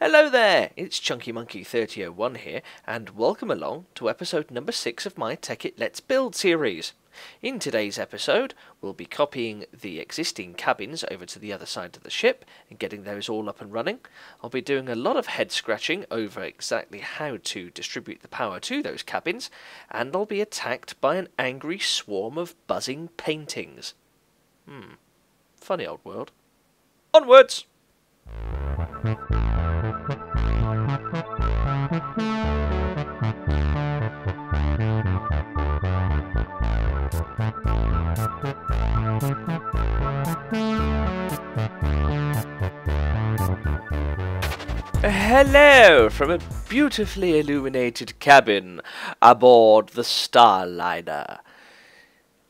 Hello there, it's Chunky Monkey 3001 here, and welcome along to episode number 6 of my Tekkit Let's Build series. In today's episode, we'll be copying the existing cabins over to the other side of the ship and getting those all up and running. I'll be doing a lot of head scratching over exactly how to distribute the power to those cabins, and I'll be attacked by an angry swarm of buzzing paintings. Funny old world. Onwards! Hello from a beautifully illuminated cabin aboard the Starliner.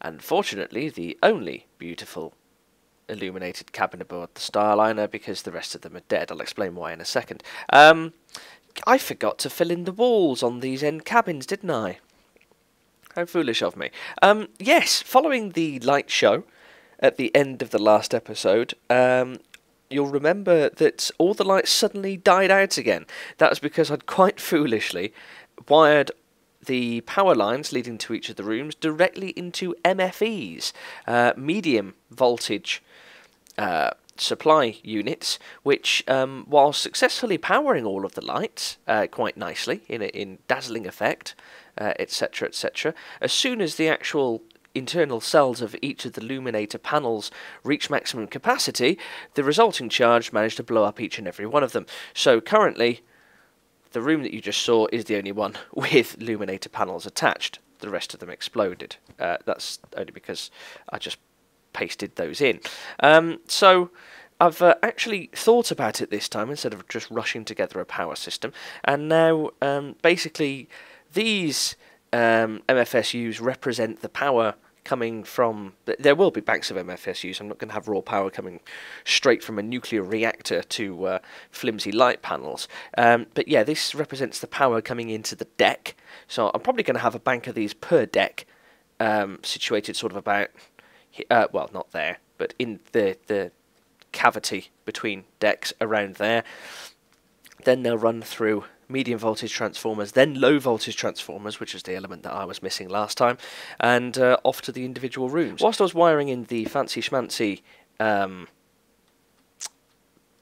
Unfortunately, the only beautiful illuminated cabin aboard the Starliner, because the rest of them are dead. I'll explain why in a second. I forgot to fill in the walls on these end cabins, didn't I? How foolish of me. Yes, following the light show at the end of the last episode, you'll remember that all the lights suddenly died out again. That was because I'd quite foolishly wired the power lines leading to each of the rooms directly into MFEs, medium voltage supply units, which, while successfully powering all of the lights quite nicely in dazzling effect, etc., etc., as soon as the actual internal cells of each of the illuminator panels reach maximum capacity, the resulting charge managed to blow up each and every one of them. So currently, the room that you just saw is the only one with illuminator panels attached. The rest of them exploded. That's only because I just pasted those in. So I've actually thought about it this time instead of just rushing together a power system, and now basically these MFSUs represent the power coming from... There will be banks of MFSUs. I'm not going to have raw power coming straight from a nuclear reactor to flimsy light panels. But yeah, this represents the power coming into the deck. So I'm probably going to have a bank of these per deck, situated sort of about... well, not there, but in the cavity between decks around there. Then they'll run through medium voltage transformers, then low voltage transformers, which is the element that I was missing last time, and off to the individual rooms. Whilst I was wiring in the fancy schmancy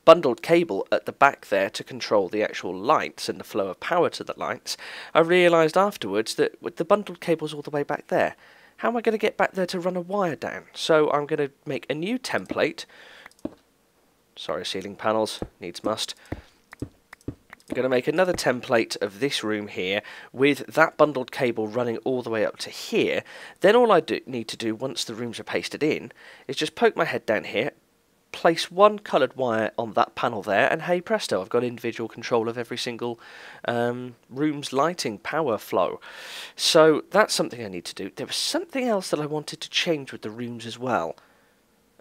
bundled cable at the back there to control the actual lights and the flow of power to the lights, I realised afterwards that with the bundled cable's all the way back there, how am I going to get back there to run a wire down? So I'm going to make a new template. Sorry, ceiling panels, needs must. I'm going to make another template of this room here with that bundled cable running all the way up to here. Then all I need to do once the rooms are pasted in is just poke my head down here, place one coloured wire on that panel there, and hey presto, I've got individual control of every single room's lighting power flow. So that's something I need to do. There was something else that I wanted to change with the rooms as well,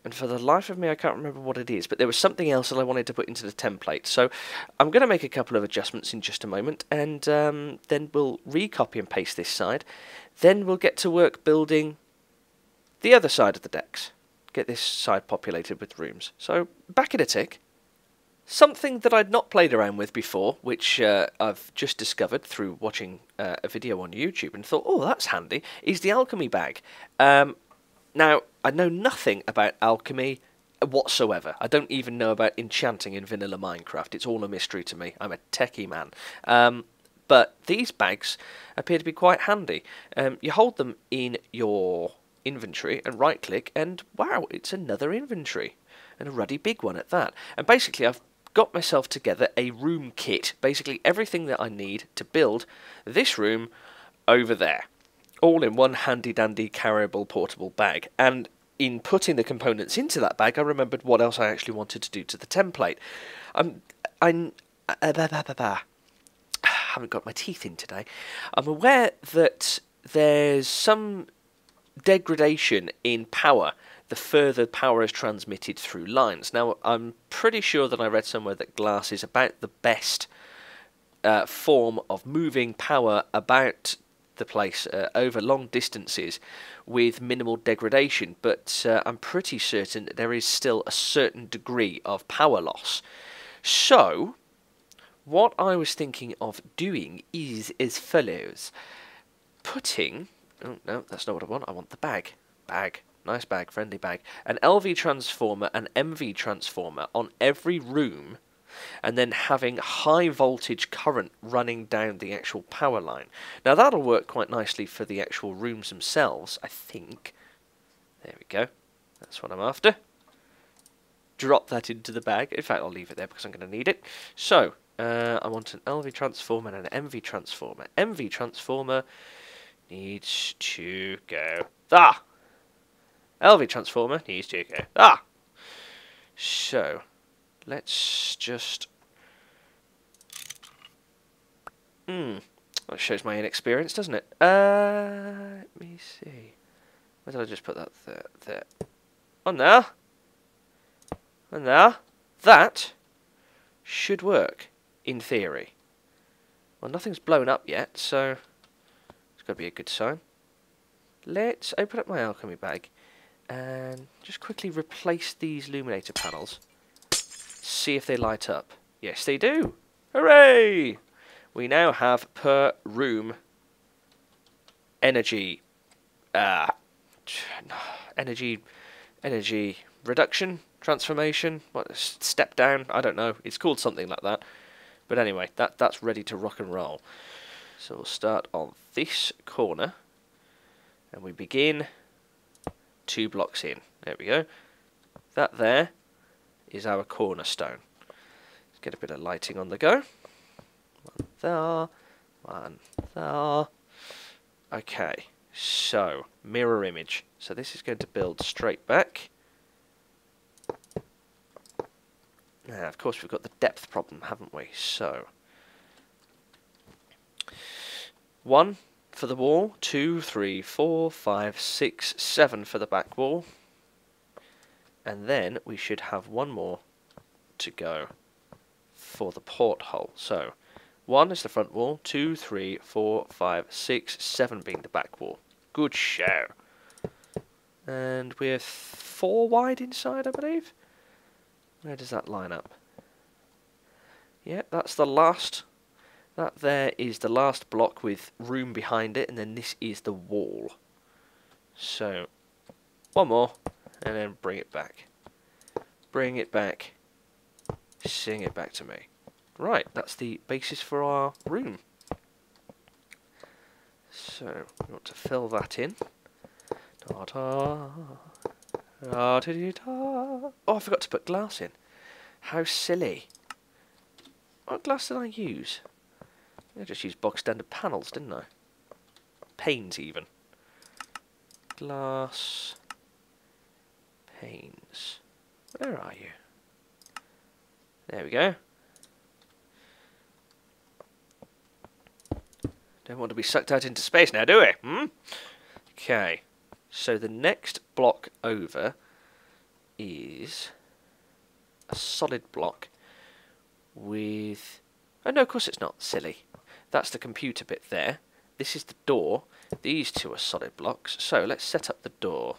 and for the life of me I can't remember what it is, but there was something else that I wanted to put into the template. So I'm going to make a couple of adjustments in just a moment, and then we'll recopy and paste this side. Then we'll get to work building the other side of the decks. Get this side populated with rooms. So back in a tick. Something that I'd not played around with before, which I've just discovered through watching a video on YouTube and thought, oh, that's handy, is the Alchemy Bag. Now, I know nothing about alchemy whatsoever. I don't even know about enchanting in vanilla Minecraft. It's all a mystery to me. I'm a techie man. But these bags appear to be quite handy. You hold them in your inventory and right click, and wow, it's another inventory, and a ruddy big one at that. And basically I've got myself together a room kit, basically everything that I need to build this room over there, all in one handy dandy carryable portable bag. And in putting the components into that bag, I remembered what else I actually wanted to do to the template. I haven't got my teeth in today. I'm aware that there's some degradation in power the further power is transmitted through lines. Now, I'm pretty sure that I read somewhere that glass is about the best form of moving power about the place over long distances with minimal degradation, but I'm pretty certain that there is still a certain degree of power loss. So what I was thinking of doing is as follows. Putting... Oh, no, that's not what I want. I want the bag. Bag. Nice bag. Friendly bag. An LV transformer, an MV transformer on every room, and then having high voltage current running down the actual power line. Now that'll work quite nicely for the actual rooms themselves, I think. There we go. That's what I'm after. Drop that into the bag. In fact, I'll leave it there because I'm going to need it. So, I want an LV transformer and an MV transformer. MV transformer needs to go. Ah! LV transformer needs to go. Ah! So, let's just... that shows my inexperience, doesn't it? Let me see. Where did I just put that? There. On there. And there. That should work, in theory. Well, nothing's blown up yet, so it's got to be a good sign. Let's open up my alchemy bag and just quickly replace these illuminator panels. See if they light up. Yes, they do. Hooray! We now have per room energy energy reduction, transformation, what, step down, I don't know, it's called something like that. But anyway, that's ready to rock and roll. So we'll start on this corner, and we begin 2 blocks in. There we go. That there is our cornerstone. Let's get a bit of lighting on the go. One there, one there. Okay, so mirror image. So this is going to build straight back. Now, of course, we've got the depth problem, haven't we? So, 1 for the wall, 2, 3, 4, 5, 6, 7 for the back wall. And then we should have 1 more to go for the porthole. So, 1 is the front wall, 2, 3, 4, 5, 6, 7 being the back wall. Good show. And we're 4 wide inside, I believe. Where does that line up? Yeah, that's the last. That there is the last block with room behind it, and then this is the wall. So, 1 more, and then bring it back. Bring it back. Sing it back to me. Right, that's the basis for our room. So, we want to fill that in. Da-da. Da-da-da-da. Oh, I forgot to put glass in. How silly. What glass did I use? I just used box standard panels, didn't I? Panes, even. Glass. Panes. Where are you? There we go. Don't want to be sucked out into space now, do we? Okay. So the next block over is a solid block with... Oh no, of course it's not, silly. That's the computer bit there. This is the door. These 2 are solid blocks. So let's set up the door.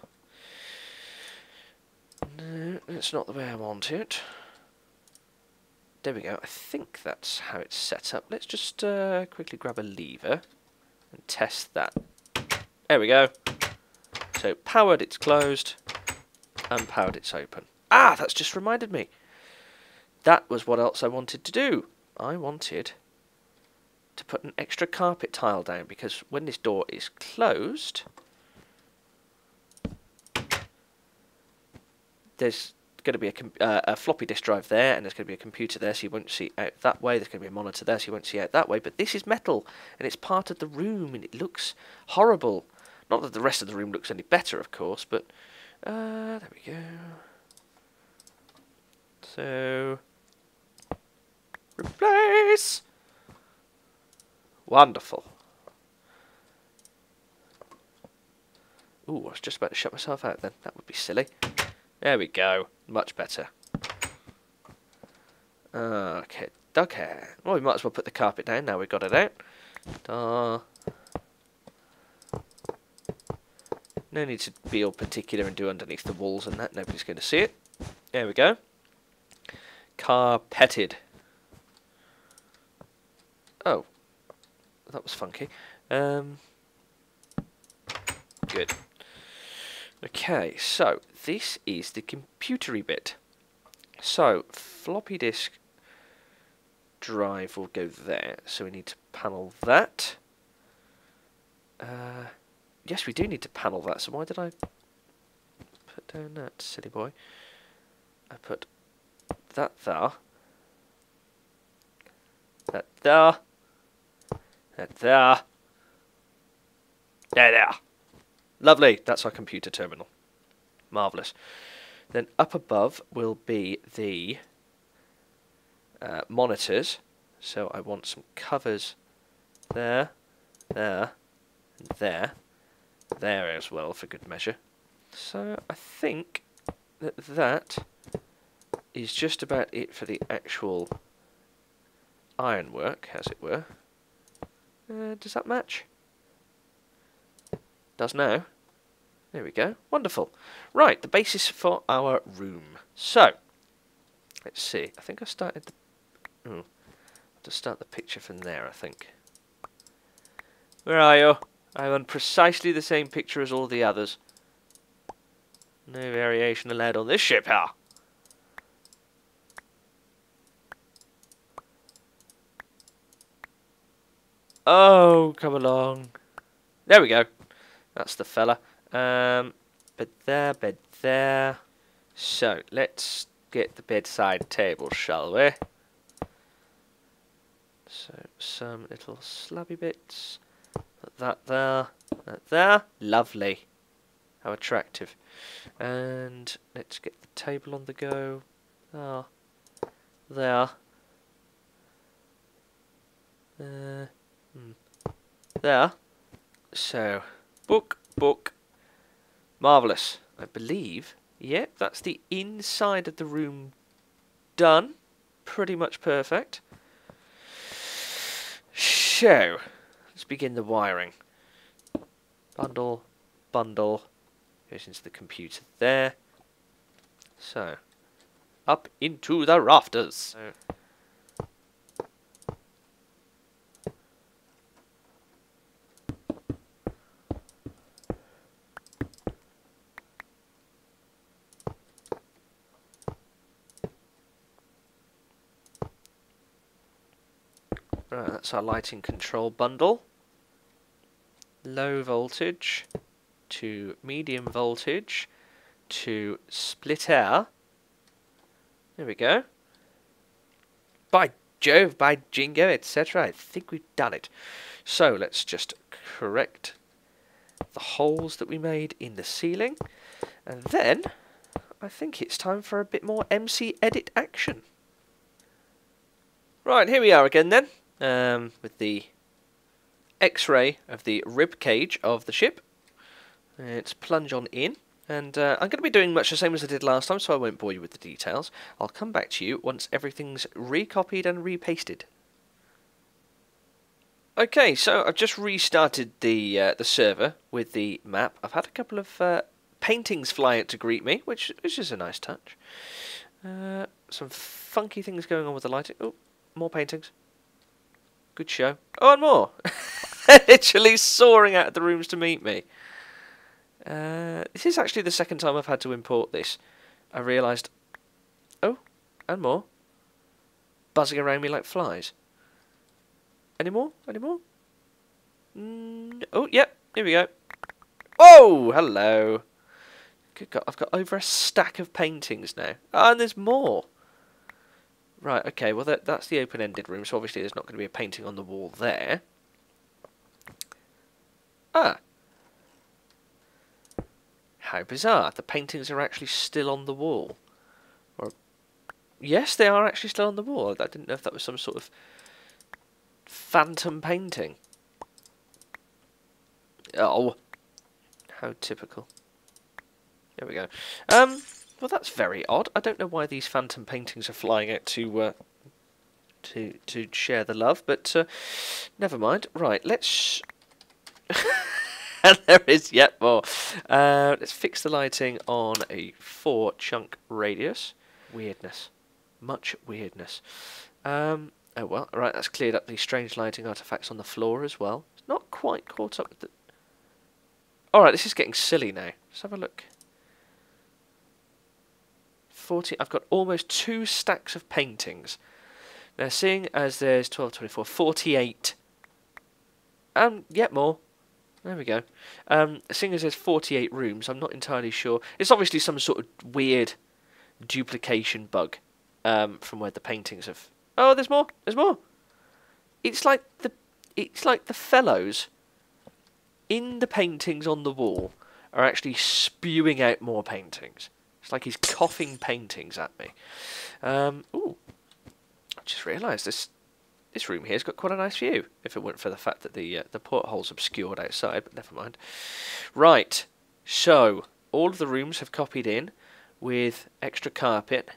No, that's not the way I want it. There we go. I think that's how it's set up. Let's just quickly grab a lever and test that. There we go. So powered, it's closed. Unpowered, it's open. Ah, that's just reminded me. That was what else I wanted to do. I wanted to put an extra carpet tile down, because when this door is closed, there's going to be a floppy disk drive there, and there's going to be a computer there, so you won't see out that way. There's going to be a monitor there, so you won't see out that way. But this is metal, and it's part of the room, and it looks horrible. Not that the rest of the room looks any better, of course, but there we go. So, replace. Wonderful. Ooh, I was just about to shut myself out then. That would be silly. There we go. Much better. Okay. Well, we might as well put the carpet down now we've got it out. Da. No need to be all particular and do underneath the walls and that. Nobody's going to see it. There we go. Carpeted. Oh, that was funky. Good. Okay, so this is the computery bit. So floppy disk drive will go there. So we need to panel that. Yes, we do need to panel that. So why did I put down that, silly boy? I put that there. That there. That there. There. Lovely. That's our computer terminal. Marvellous. Then up above will be the monitors. So I want some covers there, there, and there. There as well, for good measure. So I think that that is just about it for the actual ironwork, as it were. Does that match? Does now. There we go. Wonderful. Right, the basis for our room. So, let's see. I think I started the... Oh, to start the picture from there, I think. Where are you? I'm on precisely the same picture as all the others. No variation allowed on this ship, huh? Oh, come along. There we go. That's the fella. Bed there, bed there. So, let's get the bedside table, shall we? So, some little slabby bits. Put that there. That there. Lovely. How attractive. And let's get the table on the go. Ah, there. There. So, book. Marvellous. I believe. Yep, that's the inside of the room done. Pretty much perfect. So, let's begin the wiring. Bundle. Goes into the computer there. So, up into the rafters. So, right, that's our lighting control bundle. Low voltage to medium voltage to split air. There we go. By Jove, by Jingo, etc. I think we've done it. So let's just correct the holes that we made in the ceiling. And then I think it's time for a bit more MC edit action. Right, here we are again then. With the X-ray of the rib cage of the ship. Let's plunge on in, and I'm going to be doing much the same as I did last time, so I won't bore you with the details. I'll come back to you once everything's recopied and repasted. Okay, so I've just restarted the server with the map. I've had a couple of paintings fly out to greet me, which is a nice touch. Some funky things going on with the lighting. Oh, more paintings. Good show. Oh, and more! Literally soaring out of the rooms to meet me. This is actually the second time I've had to import this. I realised... Oh, and more. Buzzing around me like flies. Any more? Any more? Oh, yep, here we go. Oh, hello. Good God, I've got over a stack of paintings now. Oh, and there's more. Right, okay, well that's the open-ended room, so obviously there's not going to be a painting on the wall there. Ah. How bizarre. The paintings are actually still on the wall. Or, yes, they are actually still on the wall. I didn't know if that was some sort of phantom painting. Oh. How typical. There we go. Well, that's very odd. I don't know why these phantom paintings are flying out to share the love, but never mind. Right, let's... And there is yet more. Let's fix the lighting on a 4-chunk radius. Weirdness. Much weirdness. Oh well, right, that's cleared up these strange lighting artifacts on the floor as well. It's not quite caught up with the... Alright, this is getting silly now. Let's have a look. 40. I've got almost 2 stacks of paintings. Now, seeing as there's 12, 24, 48. Yet more. There we go. Seeing as there's 48 rooms, I'm not entirely sure. It's obviously some sort of weird duplication bug from where the paintings have... Oh, there's more. There's more. It's like the fellows in the paintings on the wall are actually spewing out more paintings. It's like he's coughing paintings at me. Ooh, I just realised this room here's got quite a nice view. If it weren't for the fact that the porthole's obscured outside, but never mind. Right, so all of the rooms have copied in with extra carpet,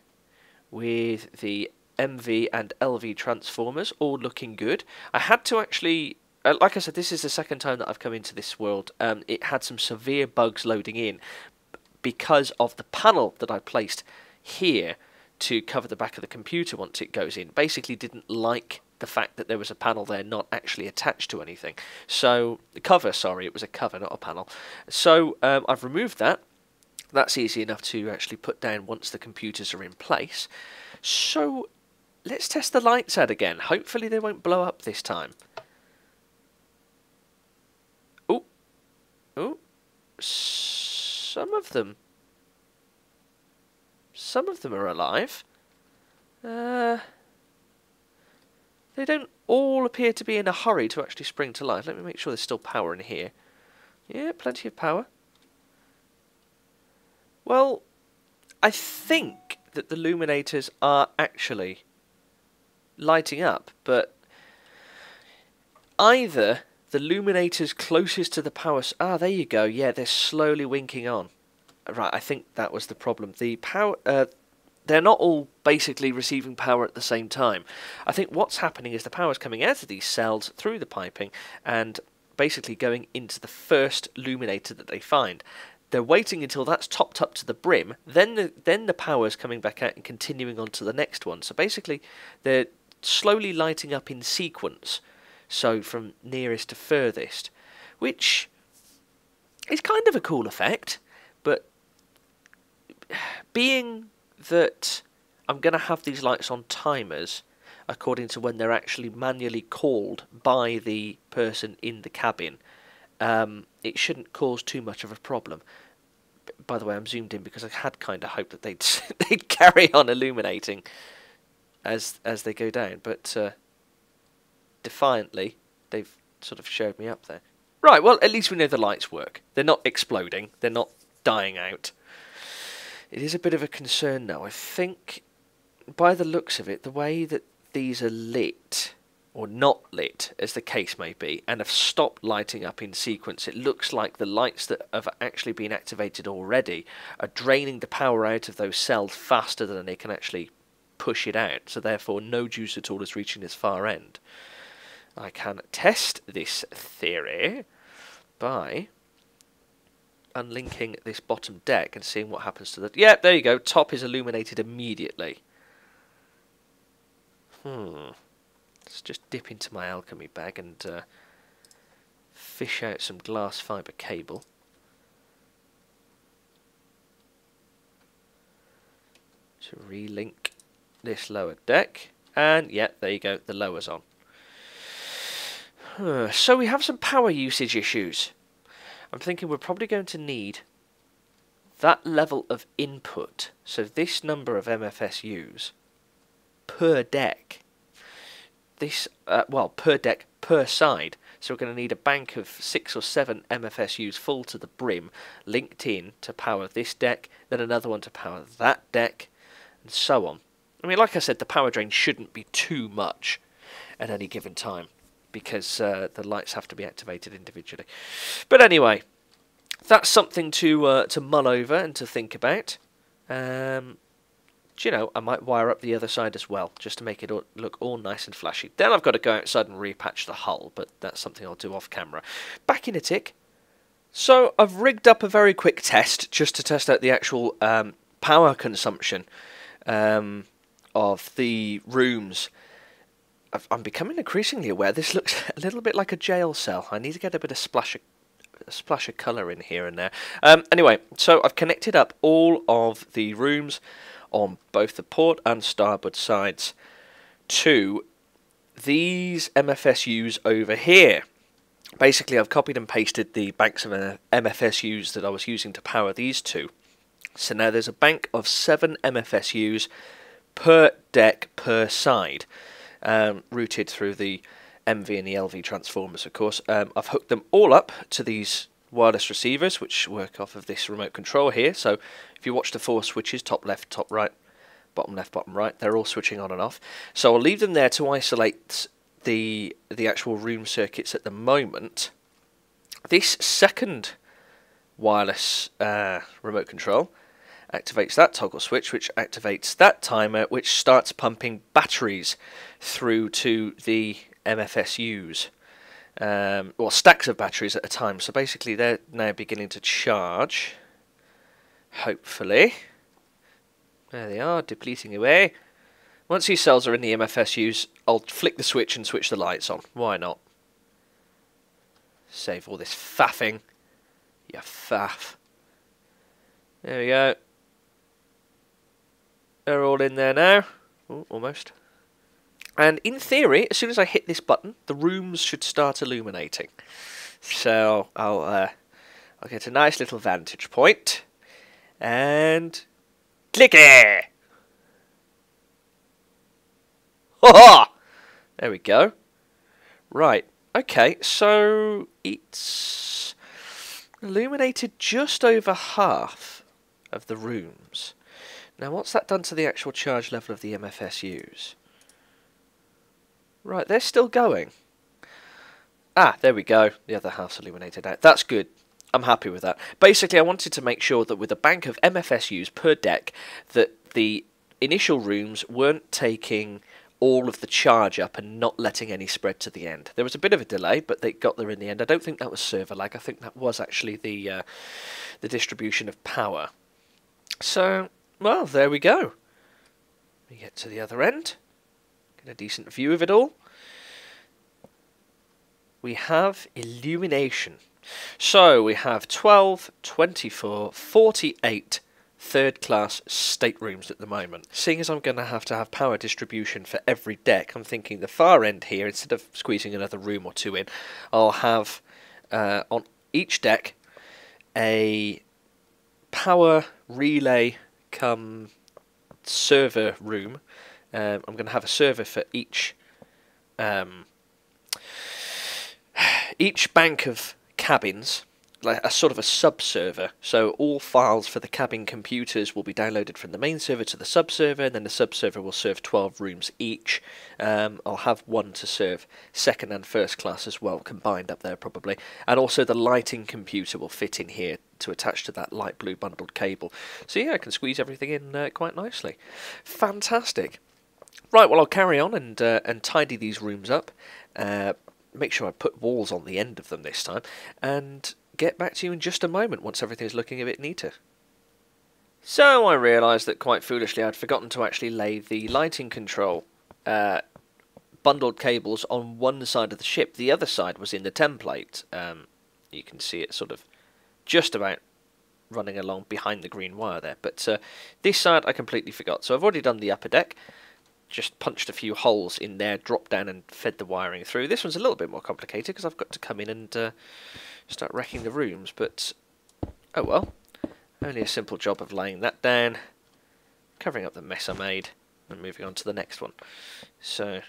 with the MV and LV transformers, all looking good. I had to actually, like I said, this is the second time that I've come into this world. It had some severe bugs loading in because of the panel that I placed here to cover the back of the computer once it goes in. Basically didn't like the fact that there was a panel there not actually attached to anything. So, the cover, sorry, it was a cover, not a panel. So, I've removed that. That's easy enough to actually put down once the computers are in place. So, let's test the lights out again. Hopefully they won't blow up this time. Oh, oh, some of them are alive. They don't all appear to be in a hurry to actually spring to life. Let me make sure there's still power in here. Yeah, plenty of power. Well, I think that the luminators are actually lighting up, but either the luminators closest to the power... Ah, there you go. Yeah, they're slowly winking on. Right, I think that was the problem. The power... they're not all basically receiving power at the same time. I think what's happening is the power's coming out of these cells through the piping and basically going into the first luminator that they find. They're waiting until that's topped up to the brim, then the power's coming back out and continuing on to the next one. So basically, they're slowly lighting up in sequence, so from nearest to furthest, which is kind of a cool effect, but being that I'm going to have these lights on timers according to when they're actually manually called by the person in the cabin, it shouldn't cause too much of a problem. By the way, I'm zoomed in because I had kind of hoped that they'd carry on illuminating as they go down, but defiantly they've sort of showed me up there. Right, well, at least we know the lights work. They're not exploding, they're not dying out. It is a bit of a concern now. I think, by the looks of it, the way that these are lit, or not lit, as the case may be, and have stopped lighting up in sequence, it looks like the lights that have actually been activated already are draining the power out of those cells faster than they can actually push it out, so therefore no juice at all is reaching its far end. I can test this theory by unlinking this bottom deck and seeing what happens to the... Yeah, there you go. Top is illuminated immediately. Let's just dip into my alchemy bag and fish out some glass fibre cable. To relink this lower deck. And, yeah, there you go. The lower's on. So we have some power usage issues. I'm thinking we're probably going to need that level of input, so this number of MFSUs per deck. This, well, per deck, per side. So we're going to need a bank of 6 or 7 MFSUs full to the brim, linked in to power this deck, then another one to power that deck, and so on. I mean, like I said, the power drain shouldn't be too much at any given time, because the lights have to be activated individually. But anyway, that's something to mull over and to think about. You know, I might wire up the other side as well, just to make it look all nice and flashy. Then I've got to go outside and repatch the hull, but that's something I'll do off camera. Back in a tick. So I've rigged up a very quick test, just to test out the actual power consumption of the rooms I'm becoming increasingly aware this looks a little bit like a jail cell. I need to get a bit of splash of colour in here and there. Anyway, so I've connected up all of the rooms on both the port and starboard sides to these MFSUs over here. Basically, I've copied and pasted the banks of MFSUs that I was using to power these two. So now there's a bank of 7 MFSUs per deck per side, routed through the MV and the LV transformers, of course. I've hooked them all up to these wireless receivers, which work off of this remote control here. So if you watch the 4 switches, top left, top right, bottom left, bottom right, they're all switching on and off. So I'll leave them there to isolate the actual room circuits at the moment. This second wireless remote control activates that toggle switch, which activates that timer, which starts pumping batteries through to the MFSUs. Well, stacks of batteries at a time. So basically they're now beginning to charge. Hopefully. There they are, depleting away. Once these cells are in the MFSUs, I'll flick the switch and switch the lights on. Why not? Save all this faffing. You faff. There we go. They're all in there now. Ooh, almost. And in theory, as soon as I hit this button, the rooms should start illuminating. So I'll get a nice little vantage point. And click it! Ha! There we go. Right. Okay, so it's illuminated just over half of the rooms. Now, what's that done to the actual charge level of the MFSUs? Right, they're still going. Ah, there we go. The other half's illuminated out. That's good. I'm happy with that. Basically, I wanted to make sure that with a bank of MFSUs per deck, that the initial rooms weren't taking all of the charge up and not letting any spread to the end. There was a bit of a delay, but they got there in the end. I don't think that was server lag. I think that was actually the distribution of power. So, well, there we go. We get to the other end. Get a decent view of it all. We have illumination. So we have 12, 24, 48 third-class staterooms at the moment. Seeing as I'm going to have power distribution for every deck, I'm thinking the far end here, instead of squeezing another room or two in, I'll have on each deck a power relay come server room. I'm going to have a server for each bank of cabins, like a sort of a sub-server. So all files for the cabin computers will be downloaded from the main server to the sub-server, and then the sub-server will serve 12 rooms each. I'll have one to serve second and first class as well, combined up there probably. And also the lighting computer will fit in here to attach to that light blue bundled cable. So yeah, I can squeeze everything in quite nicely. Fantastic. Right, well, I'll carry on and tidy these rooms up. Make sure I put walls on the end of them this time, and get back to you in just a moment once everything's looking a bit neater. So I realised that quite foolishly I'd forgotten to actually lay the lighting control bundled cables on one side of the ship. The other side was in the template. You can see it sort of just about running along behind the green wire there, but this side I completely forgot. So I've already done the upper deck. Just punched a few holes in there, dropped down and fed the wiring through. This one's a little bit more complicated because I've got to come in and start wrecking the rooms, but oh well. Only a simple job of laying that down, covering up the mess I made, and moving on to the next one. So,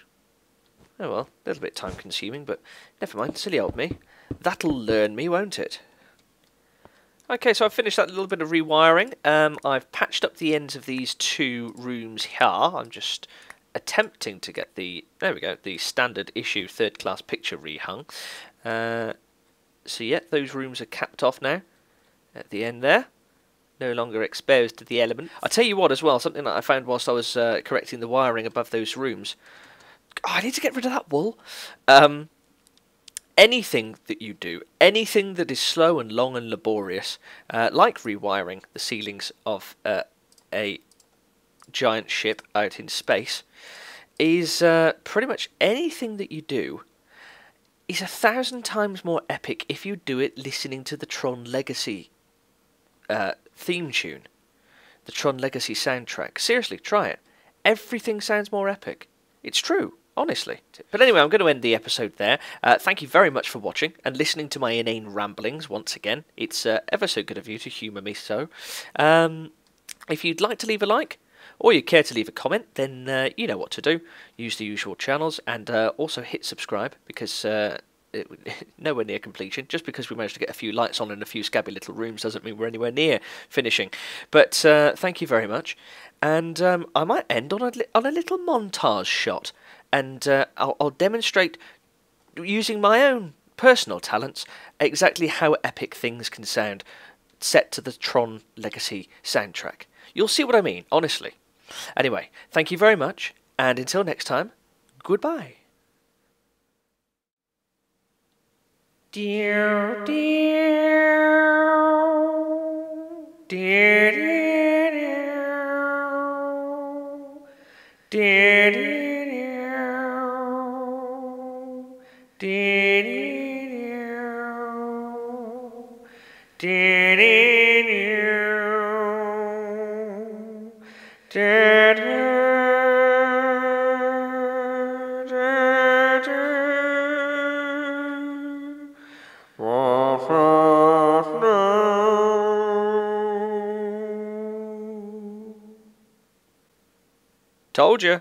oh well, a little bit time consuming, but never mind, silly old me. That'll learn me, won't it? Okay, so I've finished that little bit of rewiring. I've patched up the ends of these two rooms here. I'm just attempting to get the, there we go, the standard issue third class picture rehung. So yeah, those rooms are capped off now at the end there. No longer exposed to the element. I'll tell you what as well, something that I found whilst I was correcting the wiring above those rooms. Oh, I need to get rid of that wool. Anything that you do, anything that is slow and long and laborious, like rewiring the ceilings of a giant ship out in space, is pretty much anything that you do is 1,000 times more epic if you do it listening to the Tron Legacy theme tune, the Tron Legacy soundtrack. Seriously, try it. Everything sounds more epic. It's true, honestly. But anyway, I'm going to end the episode there. Thank you very much for watching and listening to my inane ramblings once again. It's ever so good of you to humour me so. If you'd like to leave a like, or you care to leave a comment, then you know what to do. Use the usual channels, and also hit subscribe, because nowhere near completion. Just because we managed to get a few lights on in a few scabby little rooms doesn't mean we're anywhere near finishing. But thank you very much, and I might end on a little montage shot, and I'll demonstrate, using my own personal talents, exactly how epic things can sound set to the Tron Legacy soundtrack. You'll see what I mean, honestly. Anyway, thank you very much, and until next time, goodbye. Dear, dear, dear, dear, dear, dear, dear, dear, Told you.